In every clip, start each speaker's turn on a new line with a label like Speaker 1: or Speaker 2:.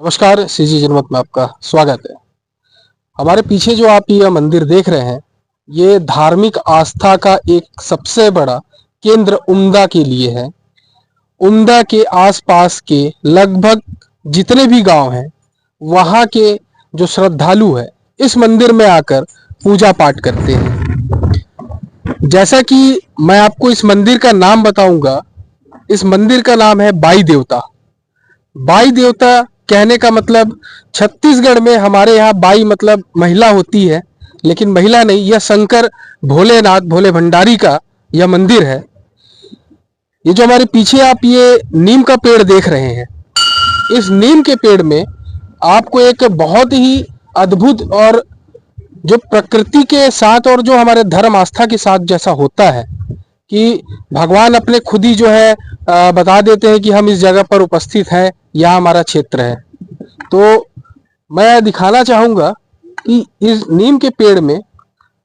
Speaker 1: नमस्कार, सीजी जनमत में आपका स्वागत है। हमारे पीछे जो आप यह मंदिर देख रहे हैं, ये धार्मिक आस्था का एक सबसे बड़ा केंद्र उम्दा के लिए है। उम्दा के आसपास के लगभग जितने भी गांव हैं, वहाँ के जो श्रद्धालु हैं, इस मंदिर में आकर पूजा पाठ करते हैं। जैसा कि मैं आपको इस मंदिर का नाम बताऊंगा, इस मंदिर का नाम है बाई देवता। बाई देवता कहने का मतलब, छत्तीसगढ़ में हमारे यहाँ बाई मतलब महिला होती है, लेकिन महिला नहीं, यह शंकर भोलेनाथ भोले भंडारी का यह मंदिर है। ये जो हमारे पीछे आप ये नीम का पेड़ देख रहे हैं, इस नीम के पेड़ में आपको एक बहुत ही अद्भुत और जो प्रकृति के साथ और जो हमारे धर्म आस्था के साथ जैसा होता है कि भगवान अपने खुद ही जो है बता देते हैं कि हम इस जगह पर उपस्थित हैं, यह हमारा क्षेत्र है। तो मैं दिखाना चाहूंगा कि इस नीम के पेड़ में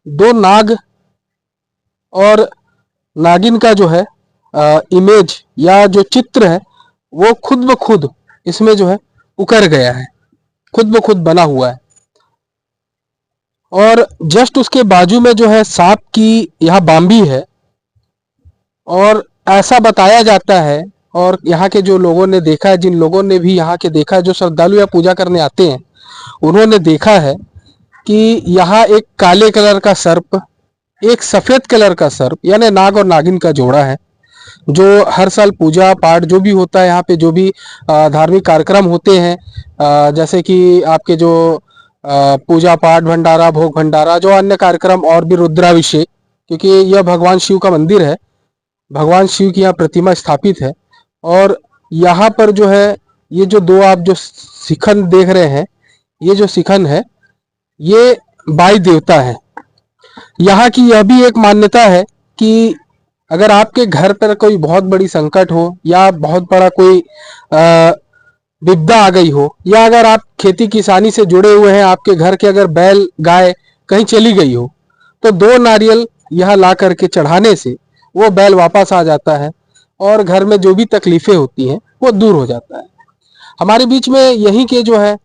Speaker 1: दो नाग और नागिन का जो है इमेज या जो चित्र है, वो खुद ब खुद इसमें जो है उकर गया है, खुद ब खुद बना हुआ है। और जस्ट उसके बाजू में जो है सांप की यहाँ बाम्बी है। और ऐसा बताया जाता है, और यहाँ के जो लोगों ने देखा है, जिन लोगों ने भी यहाँ के देखा है, जो श्रद्धालु या पूजा करने आते हैं, उन्होंने देखा है कि यहाँ एक काले कलर का सर्प, एक सफेद कलर का सर्प, यानी नाग और नागिन का जोड़ा है, जो हर साल पूजा पाठ जो भी होता है यहाँ पे, जो भी धार्मिक कार्यक्रम होते हैं, जैसे कि आपके जो पूजा पाठ भंडारा भोग भंडारा, जो अन्य कार्यक्रम और भी रुद्राभिषेक, क्योंकि यह भगवान शिव का मंदिर है, भगवान शिव की यहाँ प्रतिमा स्थापित है। और यहाँ पर जो है ये जो दो आप जो शिखन देख रहे हैं, ये जो शिखन है ये बाई देवता है। यहाँ की यह भी एक मान्यता है कि अगर आपके घर पर कोई बहुत बड़ी संकट हो, या बहुत बड़ा कोई विपदा आ गई हो, या अगर आप खेती किसानी से जुड़े हुए हैं, आपके घर के अगर बैल गाय कहीं चली गई हो, तो दो नारियल यहाँ ला करके चढ़ाने से वो बैल वापस आ जाता है और घर में जो भी तकलीफें होती हैं वो दूर हो जाता है। हमारे बीच में यहीं के जो है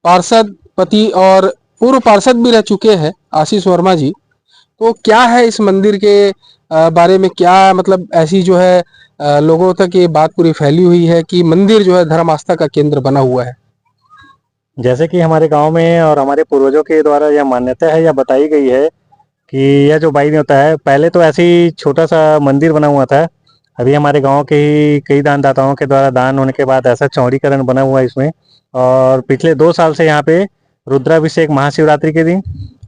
Speaker 1: पार्षद पति और पूर्व पार्षद भी रह चुके हैं, आशीष वर्मा जी। तो क्या है इस मंदिर के बारे में, क्या मतलब ऐसी जो है लोगों तक ये बात पूरी फैली हुई है कि मंदिर जो है धर्म आस्था का केंद्र बना हुआ है।
Speaker 2: जैसे कि हमारे गांव में और हमारे पूर्वजों के द्वारा यह मान्यता है या बताई गई है कि यह जो बाई देवता है, पहले तो ऐसे ही छोटा सा मंदिर बना हुआ था। अभी हमारे गांव के ही कई दानदाताओं के द्वारा दान होने के बाद ऐसा चौड़ीकरण बना हुआ है इसमें। और पिछले 2 साल से यहाँ पे रुद्राभिषेक महाशिवरात्रि के दिन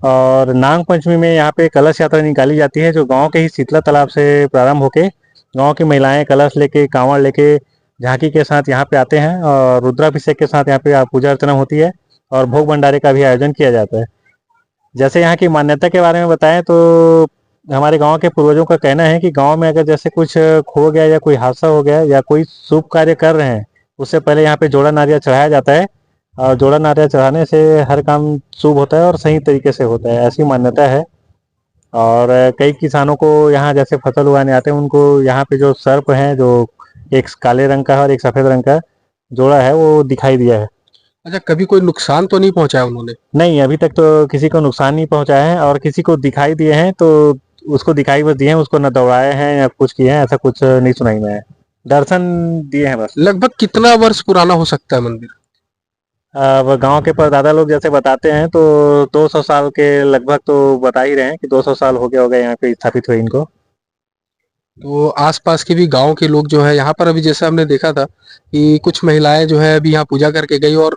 Speaker 2: और नाग पंचमी में यहाँ पे कलश यात्रा निकाली जाती है, जो गांव के ही शीतला तालाब से प्रारंभ होके गांव की महिलाएं कलश लेके कांवड़ लेके झांकी के साथ यहाँ पे आते हैं और रुद्राभिषेक के साथ यहाँ पे पूजा अर्चना होती है और भोग भंडारे का भी आयोजन किया जाता है। जैसे यहाँ की मान्यता के बारे में बताएं तो हमारे गांव के पूर्वजों का कहना है कि गांव में अगर जैसे कुछ खो गया या कोई हादसा हो गया या कोई शुभ कार्य कर रहे हैं, उससे पहले यहाँ पे जोड़ा नारियल चढ़ाया जाता है और जोड़ा नारियल चढ़ाने से हर काम शुभ होता है और सही तरीके से होता है, ऐसी मान्यता है। और कई किसानों को यहाँ जैसे फसल उगाने आते हैं, उनको यहाँ पे जो सर्प हैं, जो एक काले रंग का है और एक सफेद रंग का जोड़ा है, वो दिखाई दिया है।
Speaker 1: अच्छा, कभी कोई नुकसान तो नहीं पहुंचाया उन्होंने?
Speaker 2: नहीं, अभी तक तो किसी को नुकसान नहीं पहुंचाया है और किसी को दिखाई दिए हैं तो उसको दिखाई बस दिए हैं, उसको न दौड़ाए हैं या कुछ किए हैं, ऐसा कुछ नहीं सुनाई में है। दर्शन दिए हैं बस।
Speaker 1: लगभग कितना वर्ष पुराना हो सकता है मंदिर?
Speaker 2: अब गांव के परदादा लोग जैसे बताते हैं तो 200 साल के लगभग तो बता ही रहे हैं कि 200 साल हो गया होगा यहाँ पे स्थापित हुए इनको।
Speaker 1: तो आसपास के भी गांव के लोग जो है यहाँ पर, अभी जैसे हमने देखा था कि कुछ महिलाएं जो है अभी यहाँ पूजा करके गई, और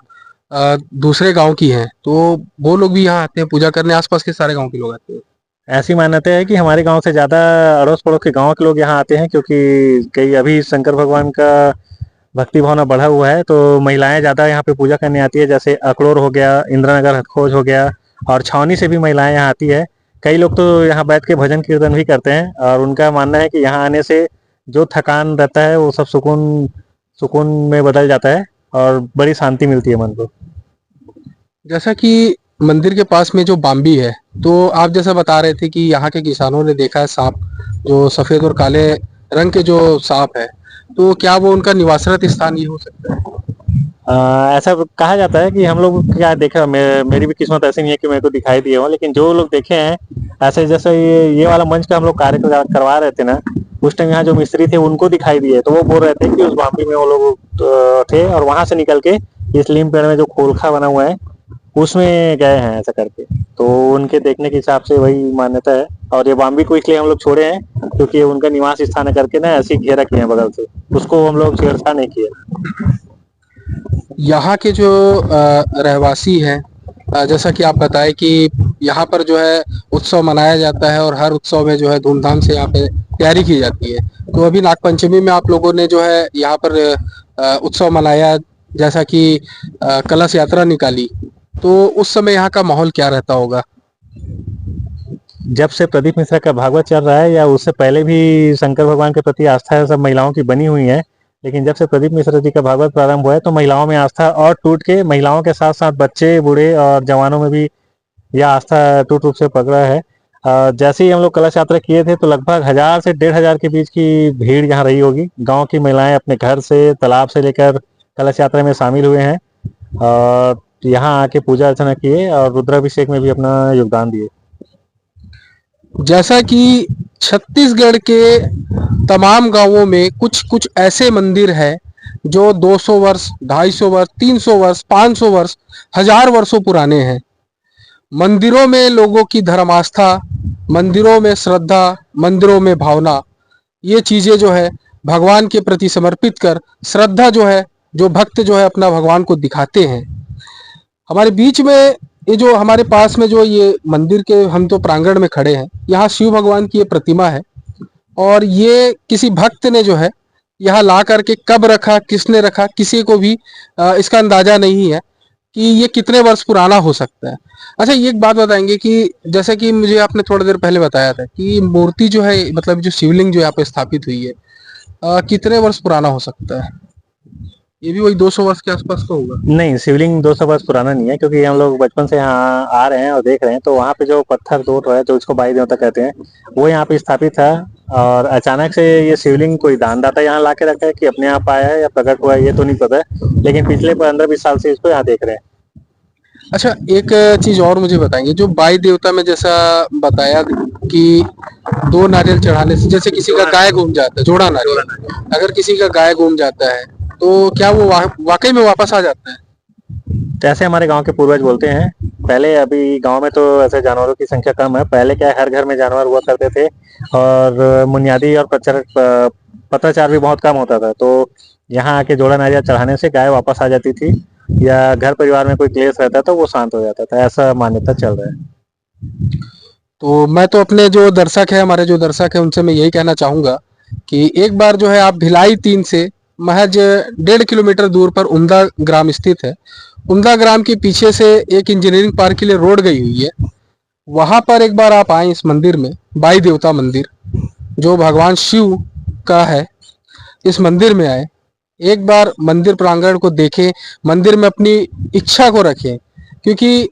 Speaker 1: दूसरे गांव की हैं, तो वो लोग भी यहाँ आते हैं पूजा करने, आसपास के सारे गांव के लोग आते हैं।
Speaker 2: ऐसी मान्यता है कि हमारे गांव से ज्यादा अड़ोस पड़ोस के गांव के लोग यहाँ आते हैं, क्योंकि कई अभी शंकर भगवान का भक्ति भावना बढ़ा हुआ है, तो महिलाएं ज्यादा यहाँ पे पूजा करने आती है। जैसे अकड़ोर हो गया, इंद्रनगर हथखोज हो गया और छावनी से भी महिलाएं यहाँ आती है। कई लोग तो यहाँ बैठ के भजन कीर्तन भी करते हैं और उनका मानना है कि यहाँ आने से जो थकान रहता है वो सब सुकून सुकून में बदल जाता है और बड़ी शांति मिलती है मन को।
Speaker 1: जैसा कि मंदिर के पास में जो बाम्बी है, तो आप जैसा बता रहे थे कि यहाँ के किसानों ने देखा है सांप, जो सफेद और काले रंग के जो सांप है, तो क्या वो उनका निवासरत स्थान ये हो सकता है?
Speaker 2: ऐसा कहा जाता है कि हम लोग क्या देखा, मेरी भी किस्मत ऐसी नहीं है कि मेरे को दिखाई दिए हो, लेकिन जो लोग देखे हैं ऐसे, जैसे ये वाला मंच का हम लोग कार्य करवा रहे थे ना, उस टाइम यहाँ जो मिस्त्री थे उनको दिखाई दिए, तो वो बोल रहे थे कि उस बाम्बी में वो लोग थे और वहां से निकल के इस लीम पेड़ में जो खोलखा बना हुआ है उसमें गए हैं ऐसा करके। तो उनके देखने के हिसाब से वही मान्यता है। और ये बाम्बी को इसलिए हम लोग छोड़े हैं क्योंकि उनका निवास स्थान है करके ना ऐसी घेरा किए हैं बगल से, उसको हम लोग छेड़छाड़ नहीं किए।
Speaker 1: यहाँ के जो रहवासी हैं, जैसा कि आप बताएं कि यहाँ पर जो है उत्सव मनाया जाता है और हर उत्सव में जो है धूमधाम से यहाँ पे तैयारी की जाती है। तो अभी नागपंचमी में आप लोगों ने जो है यहाँ पर उत्सव मनाया, जैसा कि कलश यात्रा निकाली, तो उस समय यहाँ का माहौल क्या रहता होगा?
Speaker 2: जब से प्रदीप मिश्रा का भागवत चल रहा है या उससे पहले भी शंकर भगवान के प्रति आस्था सब महिलाओं की बनी हुई है, लेकिन जब से प्रदीप मिश्रा जी का भागवत प्रारंभ हुआ है तो महिलाओं में आस्था और टूट के, महिलाओं के साथ साथ बच्चे, बूढ़े और जवानों में भी यह आस्था टूट रूप से पकड़ा है। जैसे ही हम लोग कलश यात्रा किए थे तो लगभग 1000 से 1500 के बीच की भीड़ यहाँ रही होगी। गांव की महिलाएं अपने घर से, तालाब से लेकर कलश यात्रा में शामिल हुए हैं और यहाँ आके पूजा अर्चना किए और रुद्राभिषेक में भी अपना योगदान दिए।
Speaker 1: जैसा कि छत्तीसगढ़ के तमाम गांवों में कुछ कुछ ऐसे मंदिर हैं जो 200 वर्ष, 250 वर्ष, 300 वर्ष, 500 वर्ष, 1000 वर्षों पुराने हैं। मंदिरों में लोगों की धर्म आस्था, मंदिरों में श्रद्धा, मंदिरों में भावना, ये चीजें जो है भगवान के प्रति समर्पित कर श्रद्धा जो है, जो भक्त जो है अपना भगवान को दिखाते हैं। हमारे बीच में ये जो हमारे पास में जो ये मंदिर के हम तो प्रांगण में खड़े हैं, यहाँ शिव भगवान की ये प्रतिमा है और ये किसी भक्त ने जो है यहाँ ला करके कब रखा, किसने रखा, किसी को भी इसका अंदाजा नहीं है कि ये कितने वर्ष पुराना हो सकता है। अच्छा, ये एक बात बताएंगे कि जैसे कि मुझे आपने थोड़ी देर पहले बताया था कि मूर्ति जो है, मतलब जो शिवलिंग जो यहाँ पे स्थापित हुई है, कितने वर्ष पुराना हो सकता है? ये भी वही 200 वर्ष के आसपास का होगा?
Speaker 2: नहीं, शिवलिंग 200 वर्ष पुराना नहीं है, क्योंकि हम लोग बचपन से यहाँ आ रहे हैं और देख रहे हैं, तो वहाँ पे जो पत्थर तोड़ रहा है, जो इसको बाई देवता कहते हैं, वो यहाँ पे स्थापित था। और अचानक से ये शिवलिंग कोई दानदाता यहाँ ला के रखा है कि अपने आप आया है या प्रकट हुआ है, ये तो नहीं पता है, लेकिन पिछले 15-20 साल से इसको यहाँ देख रहे हैं।
Speaker 1: अच्छा, एक चीज और मुझे बताएंगे, जो बाई देवता में जैसा बताया कि 2 नारियल चढ़ाने से, जैसे किसी का गाय गुम जाता है, जोड़ा नारियल, अगर किसी का गाय गुम जाता है तो क्या वो वाकई में वापस आ जाता है?
Speaker 2: जैसे हमारे गांव के पूर्वज बोलते हैं, पहले, अभी गांव में तो ऐसे जानवरों की संख्या कम है, पहले क्या है, हर घर में जानवर हुआ करते थे और मुनियादी और पत्राचार भी बहुत कम होता था, तो यहाँ आके जोड़ा नारियल चढ़ाने से गाय वापस आ जाती थी या घर परिवार में कोई क्लेश रहता था वो शांत हो जाता था, ऐसा मान्यता चल रहा है।
Speaker 1: तो मैं तो अपने जो दर्शक है, हमारे जो दर्शक है, उनसे मैं यही कहना चाहूंगा कि एक बार जो है आप भिलाई 3 से महज 1.5 किलोमीटर दूर पर उमदा ग्राम स्थित है। उमदा ग्राम के पीछे से एक इंजीनियरिंग पार्क के लिए रोड गई हुई है, वहां पर एक बार आप आए इस मंदिर में, बाई देवता मंदिर जो भगवान शिव का है, इस मंदिर में आए, एक बार मंदिर प्रांगण को देखें, मंदिर में अपनी इच्छा को रखें, क्योंकि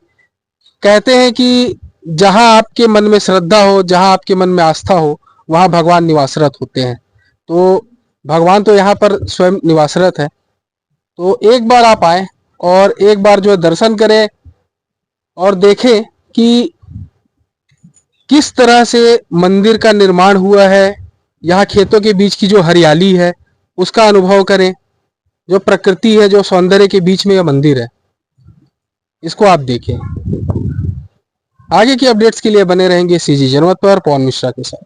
Speaker 1: कहते हैं कि जहां आपके मन में श्रद्धा हो, जहां आपके मन में आस्था हो, वहां भगवान निवासरत होते हैं। तो भगवान तो यहाँ पर स्वयं निवासरत है। तो एक बार आप आए और एक बार जो है दर्शन करें और देखें कि किस तरह से मंदिर का निर्माण हुआ है। यहाँ खेतों के बीच की जो हरियाली है उसका अनुभव करें, जो प्रकृति है, जो सौंदर्य के बीच में यह मंदिर है, इसको आप देखें। आगे की अपडेट्स के लिए बने रहेंगे सीजी जनमत पर पवन मिश्रा के साथ।